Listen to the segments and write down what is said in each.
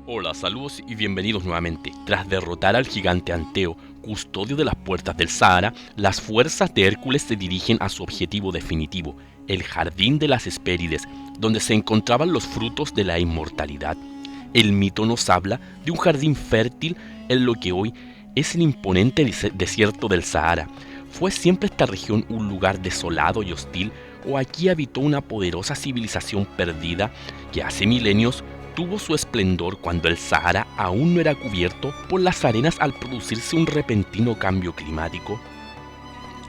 Hola, saludos y bienvenidos nuevamente. Tras derrotar al gigante Anteo, custodio de las puertas del Sahara, las fuerzas de Hércules se dirigen a su objetivo definitivo, el Jardín de las Hespérides, donde se encontraban los frutos de la inmortalidad. El mito nos habla de un jardín fértil en lo que hoy es el imponente desierto del Sahara. ¿Fue siempre esta región un lugar desolado y hostil, o aquí habitó una poderosa civilización perdida que hace milenios tuvo su esplendor cuando el Sahara aún no era cubierto por las arenas al producirse un repentino cambio climático?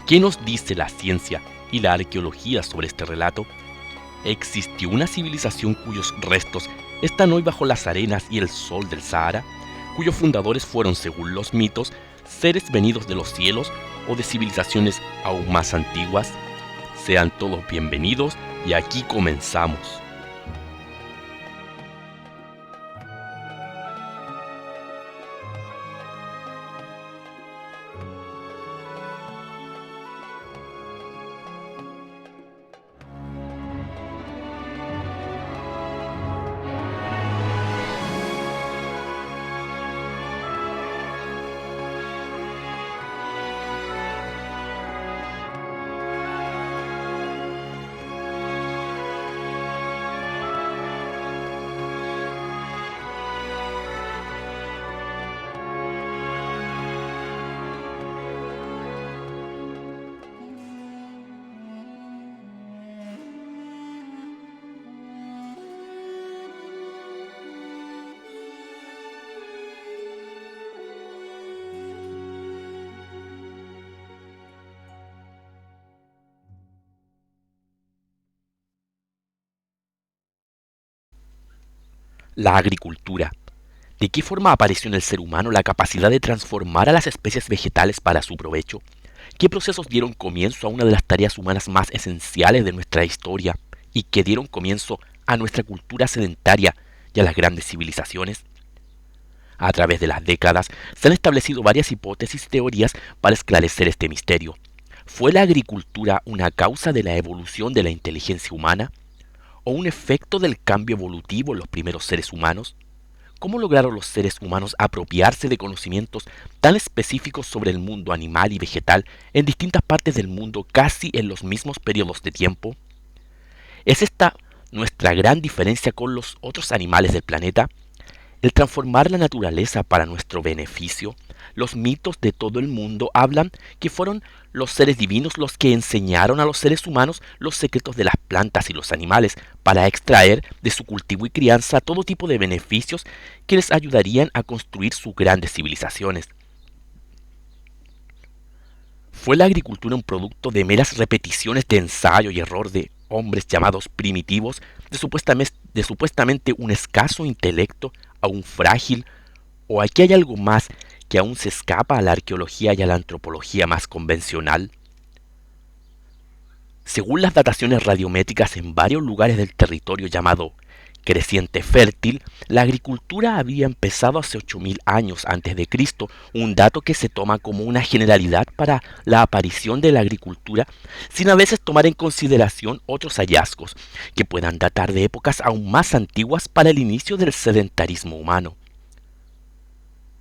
¿Qué nos dice la ciencia y la arqueología sobre este relato? ¿Existió una civilización cuyos restos están hoy bajo las arenas y el sol del Sahara, cuyos fundadores fueron, según los mitos, seres venidos de los cielos o de civilizaciones aún más antiguas? Sean todos bienvenidos y aquí comenzamos. La agricultura. ¿De qué forma apareció en el ser humano la capacidad de transformar a las especies vegetales para su provecho? ¿Qué procesos dieron comienzo a una de las tareas humanas más esenciales de nuestra historia y que dieron comienzo a nuestra cultura sedentaria y a las grandes civilizaciones? A través de las décadas se han establecido varias hipótesis y teorías para esclarecer este misterio. ¿Fue la agricultura una causa de la evolución de la inteligencia humana o un efecto del cambio evolutivo en los primeros seres humanos? ¿Cómo lograron los seres humanos apropiarse de conocimientos tan específicos sobre el mundo animal y vegetal en distintas partes del mundo casi en los mismos periodos de tiempo? ¿Es esta nuestra gran diferencia con los otros animales del planeta? El transformar la naturaleza para nuestro beneficio. Los mitos de todo el mundo hablan que fueron los seres divinos los que enseñaron a los seres humanos los secretos de las plantas y los animales para extraer de su cultivo y crianza todo tipo de beneficios que les ayudarían a construir sus grandes civilizaciones. ¿Fue la agricultura un producto de meras repeticiones de ensayo y error de hombres llamados primitivos, de supuestamente un escaso intelecto, aún frágil, o aquí hay algo más que aún se escapa a la arqueología y a la antropología más convencional? Según las dataciones radiométricas en varios lugares del territorio llamado Creciente Fértil, la agricultura había empezado hace 8000 años antes de Cristo, un dato que se toma como una generalidad para la aparición de la agricultura, sin a veces tomar en consideración otros hallazgos que puedan datar de épocas aún más antiguas para el inicio del sedentarismo humano.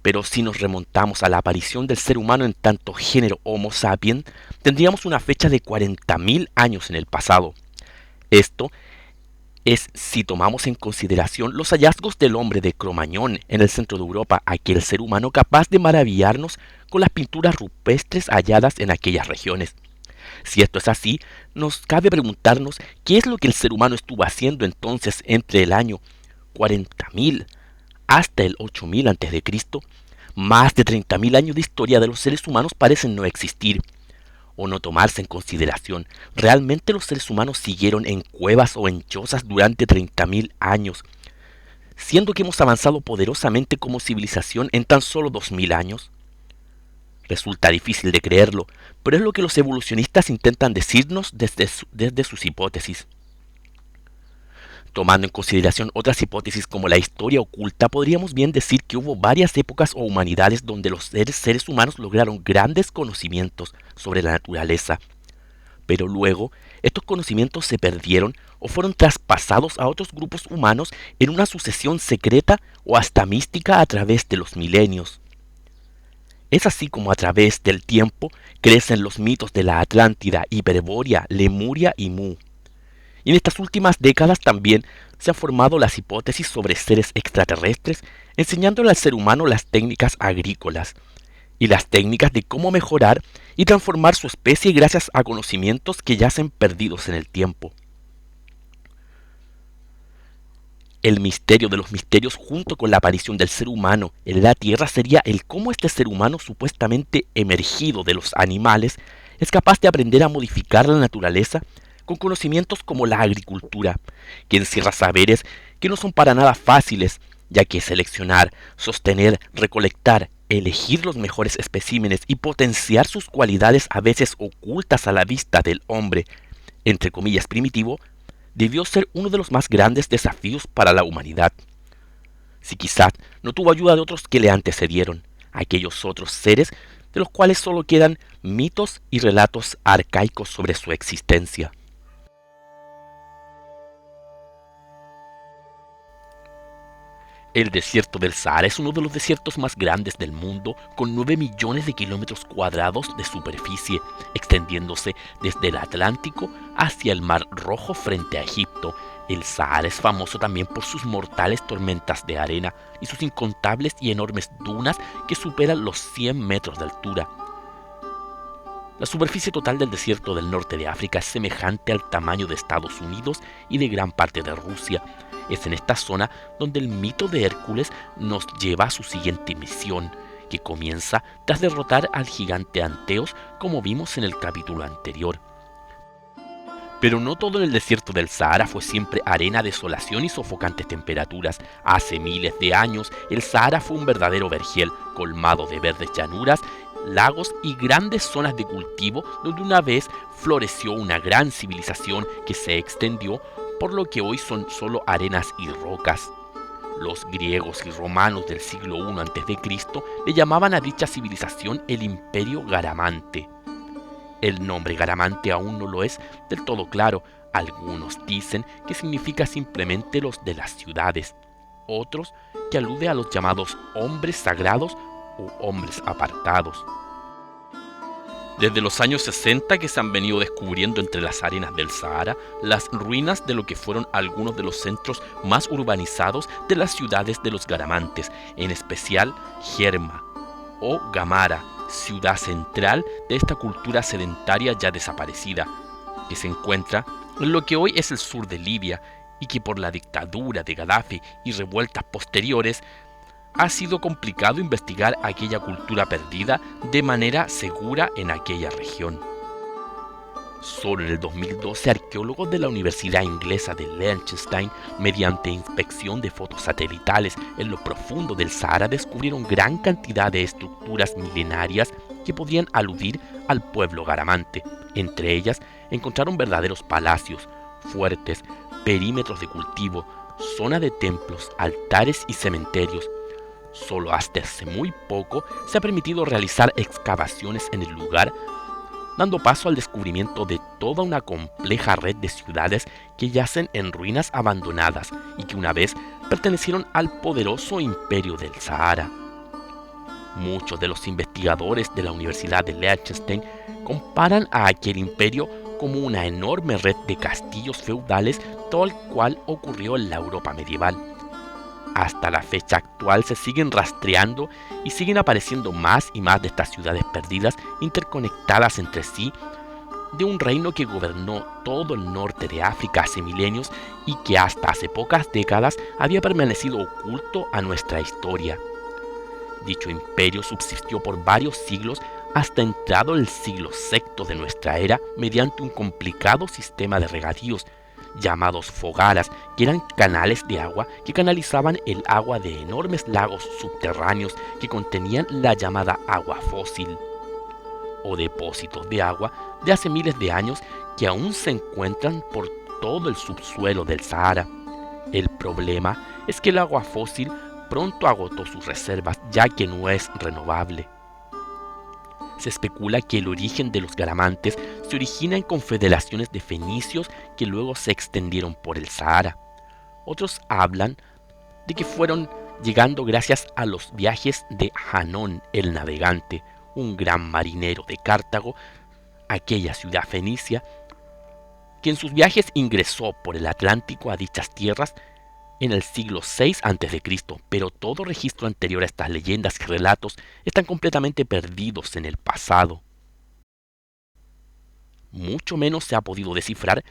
Pero si nos remontamos a la aparición del ser humano en tanto género Homo sapiens, tendríamos una fecha de 40.000 años en el pasado. Esto es si tomamos en consideración los hallazgos del hombre de Cromañón en el centro de Europa, aquel ser humano capaz de maravillarnos con las pinturas rupestres halladas en aquellas regiones. Si esto es así, nos cabe preguntarnos qué es lo que el ser humano estuvo haciendo entonces entre el año 40.000 hasta el 8000 a.C. Más de 30.000 años de historia de los seres humanos parecen no existir o no tomarse en consideración. ¿Realmente los seres humanos siguieron en cuevas o en chozas durante 30.000 años, siendo que hemos avanzado poderosamente como civilización en tan solo 2000 años? Resulta difícil de creerlo, pero es lo que los evolucionistas intentan decirnos desde sus hipótesis. Tomando en consideración otras hipótesis como la historia oculta, podríamos bien decir que hubo varias épocas o humanidades donde los seres humanos lograron grandes conocimientos sobre la naturaleza, pero luego estos conocimientos se perdieron o fueron traspasados a otros grupos humanos en una sucesión secreta o hasta mística a través de los milenios. Es así como a través del tiempo crecen los mitos de la Atlántida, Hiperbórea, Lemuria y Mu. Y en estas últimas décadas también se han formado las hipótesis sobre seres extraterrestres, enseñándole al ser humano las técnicas agrícolas y las técnicas de cómo mejorar y transformar su especie gracias a conocimientos que yacen perdidos en el tiempo. El misterio de los misterios junto con la aparición del ser humano en la Tierra sería el cómo este ser humano supuestamente emergido de los animales es capaz de aprender a modificar la naturaleza con conocimientos como la agricultura, que encierra saberes que no son para nada fáciles, ya que seleccionar, sostener, recolectar, elegir los mejores especímenes y potenciar sus cualidades a veces ocultas a la vista del hombre, entre comillas primitivo, debió ser uno de los más grandes desafíos para la humanidad. Si quizás no tuvo ayuda de otros que le antecedieron, aquellos otros seres de los cuales solo quedan mitos y relatos arcaicos sobre su existencia. El desierto del Sahara es uno de los desiertos más grandes del mundo, con 9 millones de kilómetros cuadrados de superficie, extendiéndose desde el Atlántico hacia el Mar Rojo frente a Egipto. El Sahara es famoso también por sus mortales tormentas de arena y sus incontables y enormes dunas que superan los 100 metros de altura. La superficie total del desierto del norte de África es semejante al tamaño de Estados Unidos y de gran parte de Rusia. Es en esta zona donde el mito de Hércules nos lleva a su siguiente misión, que comienza tras derrotar al gigante Anteos, como vimos en el capítulo anterior. Pero no todo en el desierto del Sahara fue siempre arena, desolación y sofocantes temperaturas. Hace miles de años, el Sahara fue un verdadero vergel, colmado de verdes llanuras, lagos y grandes zonas de cultivo donde una vez floreció una gran civilización que se extendió por lo que hoy son solo arenas y rocas. Los griegos y romanos del siglo I a.C. le llamaban a dicha civilización el Imperio Garamante. El nombre Garamante aún no lo es del todo claro. Algunos dicen que significa simplemente los de las ciudades, otros que alude a los llamados hombres sagrados u hombres apartados. Desde los años 60 que se han venido descubriendo entre las arenas del Sahara las ruinas de lo que fueron algunos de los centros más urbanizados de las ciudades de los Garamantes, en especial Germa o Gamara, ciudad central de esta cultura sedentaria ya desaparecida, que se encuentra en lo que hoy es el sur de Libia y que por la dictadura de Gaddafi y revueltas posteriores ha sido complicado investigar aquella cultura perdida de manera segura en aquella región. Solo en el 2012, arqueólogos de la Universidad Inglesa de Liechtenstein, mediante inspección de fotos satelitales en lo profundo del Sahara, descubrieron gran cantidad de estructuras milenarias que podían aludir al pueblo garamante. Entre ellas, encontraron verdaderos palacios, fuertes, perímetros de cultivo, zona de templos, altares y cementerios. Solo hasta hace muy poco se ha permitido realizar excavaciones en el lugar, dando paso al descubrimiento de toda una compleja red de ciudades que yacen en ruinas abandonadas y que una vez pertenecieron al poderoso imperio del Sahara. Muchos de los investigadores de la Universidad de Liechtenstein comparan a aquel imperio como una enorme red de castillos feudales, tal cual ocurrió en la Europa medieval. Hasta la fecha actual se siguen rastreando y siguen apareciendo más y más de estas ciudades perdidas interconectadas entre sí, de un reino que gobernó todo el norte de África hace milenios y que hasta hace pocas décadas había permanecido oculto a nuestra historia. Dicho imperio subsistió por varios siglos hasta entrado el siglo VI de nuestra era mediante un complicado sistema de regadíos llamados fogaras, que eran canales de agua que canalizaban el agua de enormes lagos subterráneos que contenían la llamada agua fósil, o depósitos de agua de hace miles de años que aún se encuentran por todo el subsuelo del Sahara. El problema es que el agua fósil pronto agotó sus reservas, ya que no es renovable. Se especula que el origen de los garamantes se origina en confederaciones de fenicios que luego se extendieron por el Sahara. Otros hablan de que fueron llegando gracias a los viajes de Hanón el navegante, un gran marinero de Cartago, aquella ciudad fenicia, que en sus viajes ingresó por el Atlántico a dichas tierras en el siglo VI a.C., pero todo registro anterior a estas leyendas y relatos están completamente perdidos en el pasado. Mucho menos se ha podido descifrar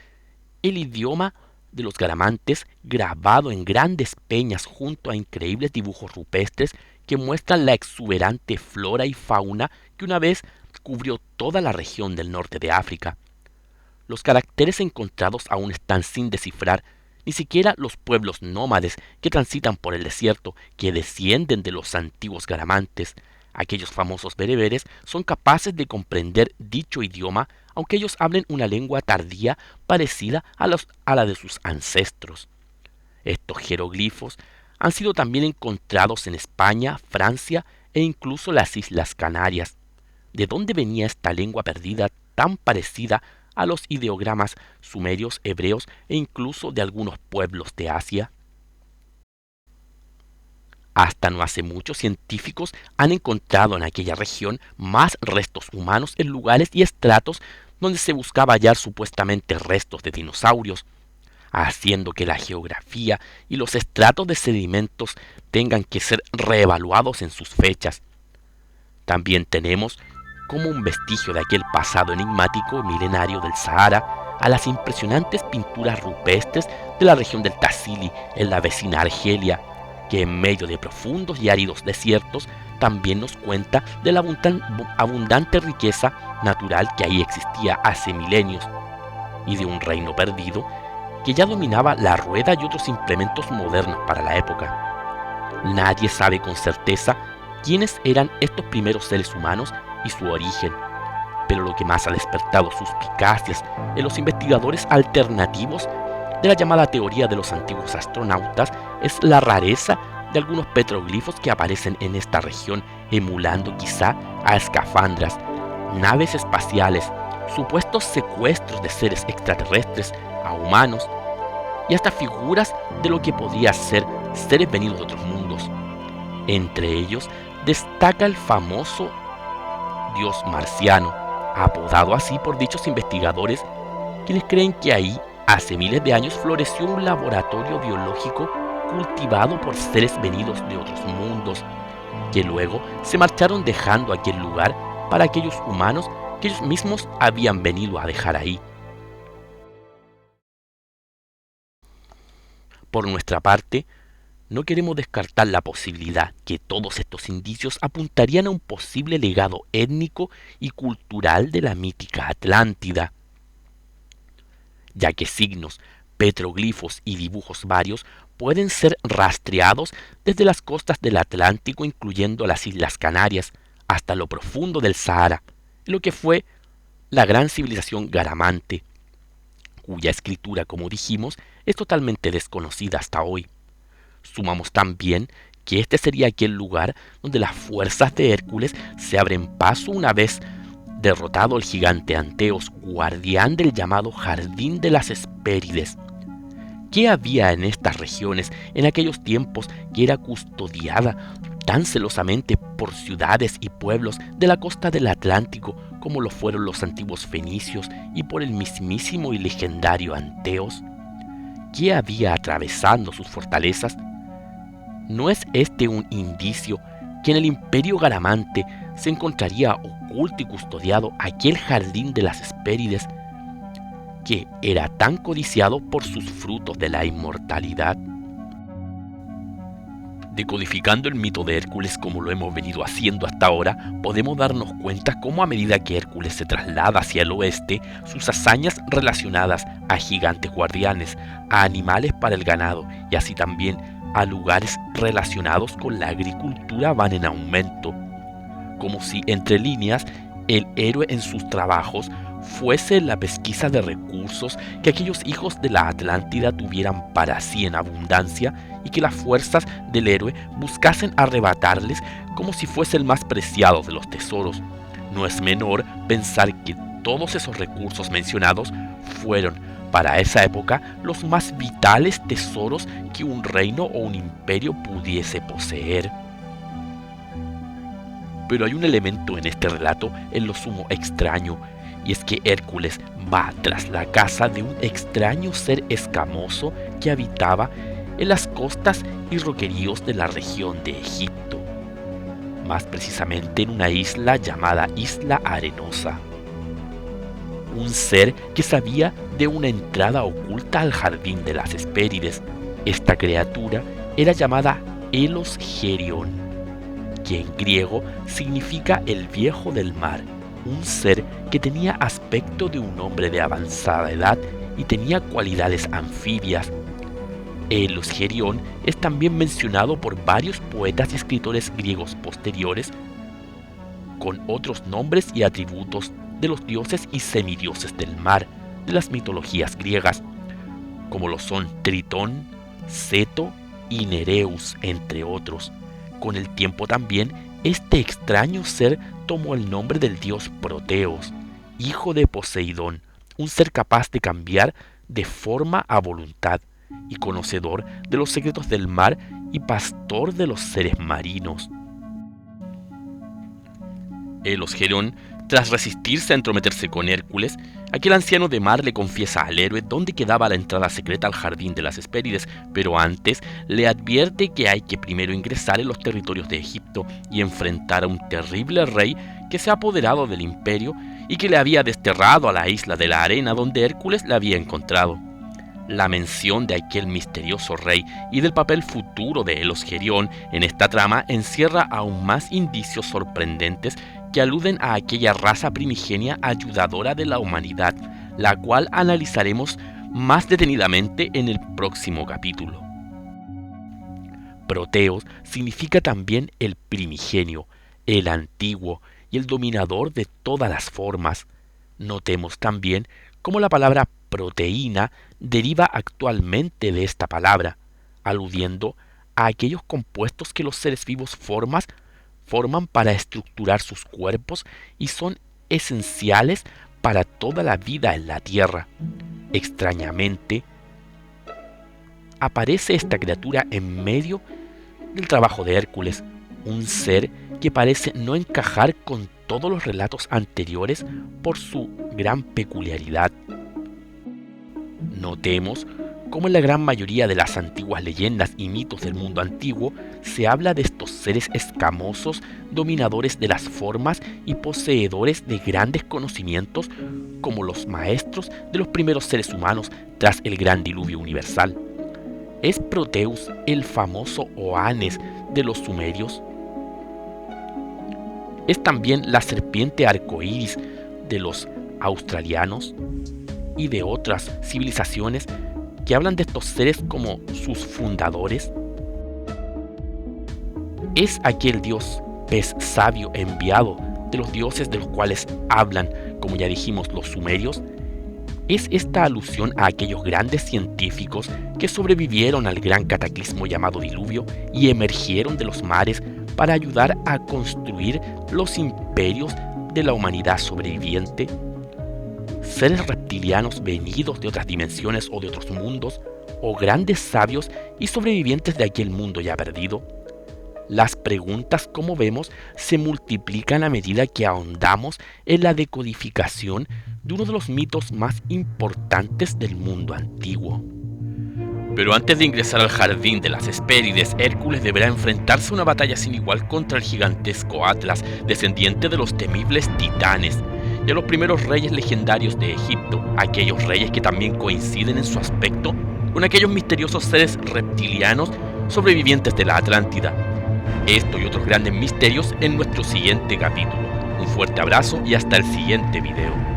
el idioma de los garamantes grabado en grandes peñas junto a increíbles dibujos rupestres que muestran la exuberante flora y fauna que una vez cubrió toda la región del norte de África. Los caracteres encontrados aún están sin descifrar. Ni siquiera los pueblos nómades que transitan por el desierto, que descienden de los antiguos garamantes, aquellos famosos bereberes, son capaces de comprender dicho idioma, aunque ellos hablen una lengua tardía parecida a la de sus ancestros. Estos jeroglifos han sido también encontrados en España, Francia e incluso las Islas Canarias. ¿De dónde venía esta lengua perdida tan parecida a los ideogramas sumerios, hebreos e incluso de algunos pueblos de Asia? Hasta no hace mucho, científicos han encontrado en aquella región más restos humanos en lugares y estratos donde se buscaba hallar supuestamente restos de dinosaurios, haciendo que la geografía y los estratos de sedimentos tengan que ser reevaluados en sus fechas. También tenemos como un vestigio de aquel pasado enigmático milenario del Sahara a las impresionantes pinturas rupestres de la región del Tassili en la vecina Argelia, que en medio de profundos y áridos desiertos también nos cuenta de la abundante riqueza natural que ahí existía hace milenios, y de un reino perdido que ya dominaba la rueda y otros implementos modernos para la época. Nadie sabe con certeza quiénes eran estos primeros seres humanos y su origen, pero lo que más ha despertado suspicacias en los investigadores alternativos de la llamada teoría de los antiguos astronautas es la rareza de algunos petroglifos que aparecen en esta región, emulando quizá a escafandras, naves espaciales, supuestos secuestros de seres extraterrestres a humanos y hasta figuras de lo que podría ser seres venidos de otros mundos. Entre ellos destaca el famoso dios marciano, apodado así por dichos investigadores, quienes creen que ahí, hace miles de años, floreció un laboratorio biológico cultivado por seres venidos de otros mundos, que luego se marcharon dejando aquel lugar para aquellos humanos que ellos mismos habían venido a dejar ahí. Por nuestra parte, no queremos descartar la posibilidad que todos estos indicios apuntarían a un posible legado étnico y cultural de la mítica Atlántida, ya que signos, petroglifos y dibujos varios pueden ser rastreados desde las costas del Atlántico, incluyendo las Islas Canarias, hasta lo profundo del Sahara, lo que fue la gran civilización garamante, cuya escritura, como dijimos, es totalmente desconocida hasta hoy. Sumamos también que este sería aquel lugar donde las fuerzas de Hércules se abren paso una vez derrotado el gigante Anteos, guardián del llamado Jardín de las Hespérides. ¿Qué había en estas regiones en aquellos tiempos que era custodiada tan celosamente por ciudades y pueblos de la costa del Atlántico como lo fueron los antiguos fenicios y por el mismísimo y legendario Anteos? ¿Qué había atravesando sus fortalezas? ¿No es este un indicio que en el imperio garamante se encontraría oculto y custodiado aquel jardín de las Hespérides que era tan codiciado por sus frutos de la inmortalidad? Decodificando el mito de Hércules como lo hemos venido haciendo hasta ahora, podemos darnos cuenta cómo a medida que Hércules se traslada hacia el oeste, sus hazañas relacionadas a gigantes guardianes, a animales para el ganado y así también a lugares relacionados con la agricultura van en aumento, como si entre líneas el héroe en sus trabajos fuese la pesquisa de recursos que aquellos hijos de la Atlántida tuvieran para sí en abundancia y que las fuerzas del héroe buscasen arrebatarles como si fuese el más preciado de los tesoros, No es menor pensar que todos esos recursos mencionados fueron, para esa época, los más vitales tesoros que un reino o un imperio pudiese poseer. Pero hay un elemento en este relato en lo sumo extraño, y es que Hércules va tras la casa de un extraño ser escamoso que habitaba en las costas y roqueríos de la región de Egipto, más precisamente en una isla llamada Isla Arenosa. Un ser que sabía de una entrada oculta al jardín de las Hespérides. Esta criatura era llamada Elos Gerión, que en griego significa el viejo del mar, un ser que tenía aspecto de un hombre de avanzada edad y tenía cualidades anfibias. Elos Gerión es también mencionado por varios poetas y escritores griegos posteriores con otros nombres y atributos de los dioses y semidioses del mar de las mitologías griegas, como lo son Tritón, Ceto y Nereus, entre otros. Con el tiempo también, este extraño ser tomó el nombre del dios Proteos, hijo de Poseidón, un ser capaz de cambiar de forma a voluntad y conocedor de los secretos del mar y pastor de los seres marinos. Elos Gerión, tras resistirse a entrometerse con Hércules, aquel anciano de mar le confiesa al héroe dónde quedaba la entrada secreta al jardín de las Hespérides, pero antes le advierte que hay que primero ingresar en los territorios de Egipto y enfrentar a un terrible rey que se ha apoderado del imperio y que le había desterrado a la isla de la arena donde Hércules le había encontrado. La mención de aquel misterioso rey y del papel futuro de Elos Gerión en esta trama encierra aún más indicios sorprendentes que aluden a aquella raza primigenia ayudadora de la humanidad, la cual analizaremos más detenidamente en el próximo capítulo. Proteos significa también el primigenio, el antiguo y el dominador de todas las formas. Notemos también cómo la palabra proteína deriva actualmente de esta palabra, aludiendo a aquellos compuestos que los seres vivos forman para estructurar sus cuerpos y son esenciales para toda la vida en la Tierra. Extrañamente, aparece esta criatura en medio del trabajo de Hércules, un ser que parece no encajar con todos los relatos anteriores por su gran peculiaridad. Notemos cómo en la gran mayoría de las antiguas leyendas y mitos del mundo antiguo se habla de estos seres escamosos, dominadores de las formas y poseedores de grandes conocimientos como los maestros de los primeros seres humanos tras el gran diluvio universal. ¿Es Proteus el famoso Oanes de los sumerios? ¿Es también la serpiente arcoíris de los australianos y de otras civilizaciones que hablan de estos seres como sus fundadores? ¿Es aquel dios pez sabio enviado de los dioses de los cuales hablan, como ya dijimos, los sumerios? ¿Es esta alusión a aquellos grandes científicos que sobrevivieron al gran cataclismo llamado diluvio y emergieron de los mares para ayudar a construir los imperios de la humanidad sobreviviente? ¿Seres reptilianos venidos de otras dimensiones o de otros mundos, o grandes sabios y sobrevivientes de aquel mundo ya perdido? Las preguntas, como vemos, se multiplican a medida que ahondamos en la decodificación de uno de los mitos más importantes del mundo antiguo. Pero antes de ingresar al jardín de las Hespérides, Hércules deberá enfrentarse a una batalla sin igual contra el gigantesco Atlas, descendiente de los temibles titanes, y a los primeros reyes legendarios de Egipto, aquellos reyes que también coinciden en su aspecto con aquellos misteriosos seres reptilianos sobrevivientes de la Atlántida. Esto y otros grandes misterios en nuestro siguiente capítulo. Un fuerte abrazo y hasta el siguiente video.